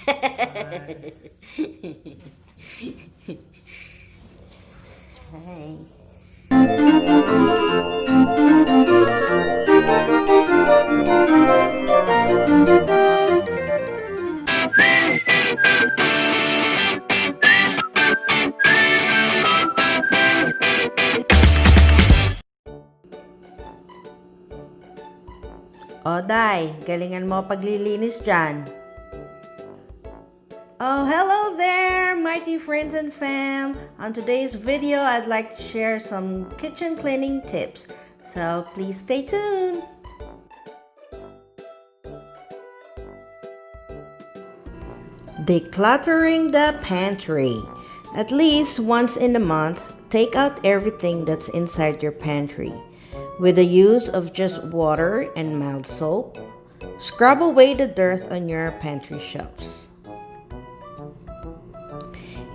Hi. O, Day, galingan mo paglilinis dyan. Oh, hello there, mighty friends and fam. On today's video, I'd like to share some kitchen cleaning tips. So please stay tuned. Decluttering the pantry. At least once in a month, take out everything that's inside your pantry. With the use of just water and mild soap, scrub away the dirt on your pantry shelves.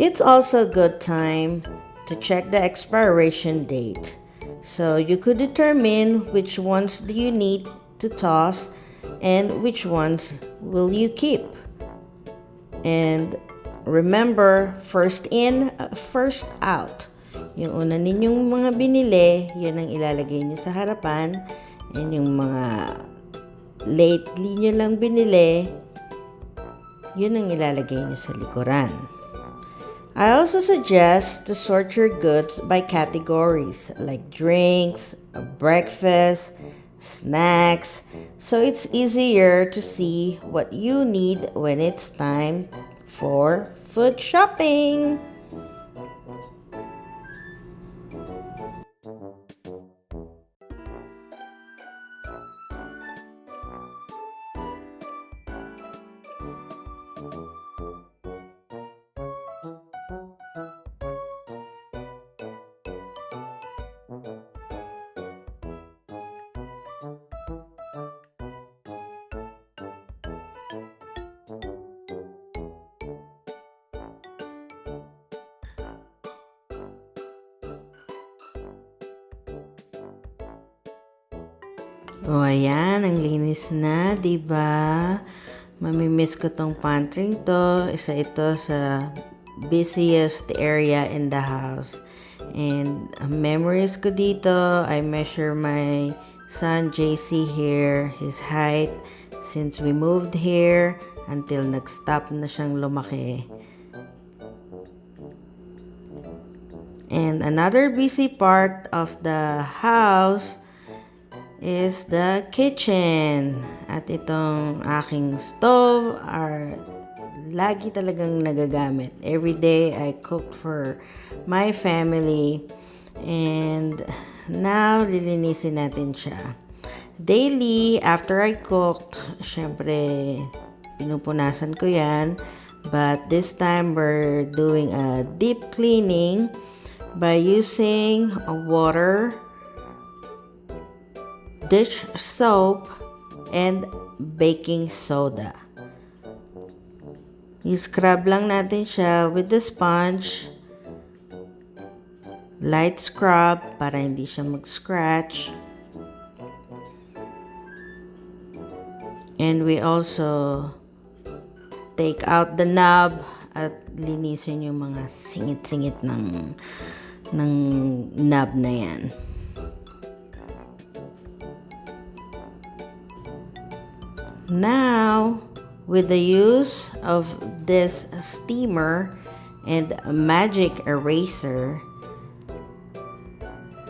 It's also a good time to check the expiration date, so you could determine which ones do you need to toss and which ones will you keep. And remember, first in, first out. Yung una ninyong mga binili, yun ang ilalagay nyo sa harapan. And yung mga lately nyo lang binili, yun ang ilalagay nyo sa likuran. I also suggest to sort your goods by categories like drinks, breakfast, snacks, so it's easier to see what you need when it's time for food shopping. O, ayan, ang linis na, diba? Mamimiss ko tong pantry to. Isa ito sa busiest area in the house. And memories ko dito, I measure my son JC here, his height, since we moved here until nag-stop na siyang lumaki. And another busy part of the house is the kitchen. At itong aking stove are lagi talagang nagagamit. Every day I cook for my family, and now lilinisin natin siya. Daily, after I cooked, syempre pinupunasan ko yan. But this time we're doing a deep cleaning by using a water, dish soap, and baking soda. I-scrub lang natin siya with the sponge. Light scrub para hindi siya mag-scratch. And we also take out the knob at linisin yung mga singit-singit ng knob na yan. Now, with the use of this steamer and a magic eraser,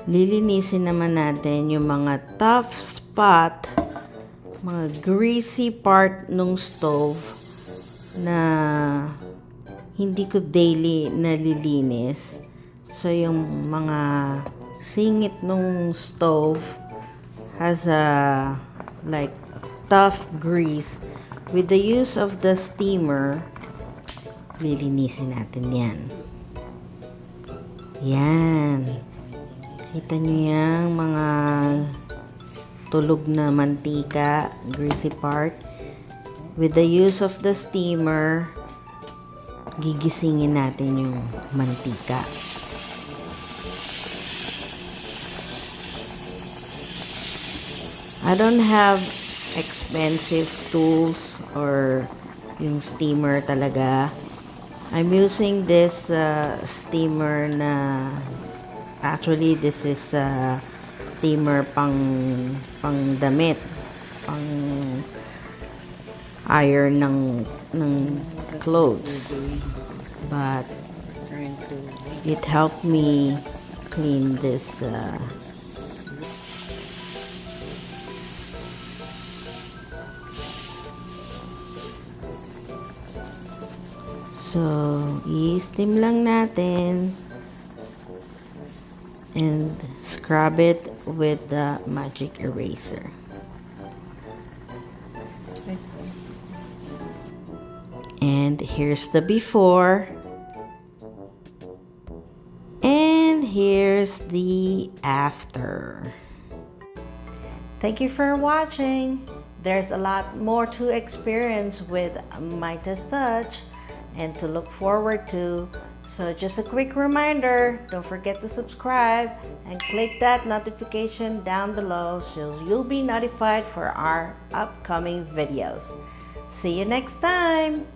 lilinisin naman natin yung mga tough spot, mga greasy part ng stove na hindi ko daily nalilinis. So, yung mga singit ng stove has a like tough grease. With the use of the steamer, lilinisin natin yan. Yan. Kita nyo yung mga tulog na mantika, greasy part. With the use of the steamer, gigisingin natin yung mantika. I don't have expensive tools or yung steamer talaga. I'm using this steamer na actually this is steamer pang damit, pang iron ng clothes, but it helped me clean this so i-steam lang natin and scrub it with the magic eraser. And here's the before. And here's the after. Thank you for watching. There's a lot more to experience with Maitha's Touch and to look forward to. So just a quick reminder, don't forget to subscribe and click that notification down below so you'll be notified for our upcoming videos. See you next time.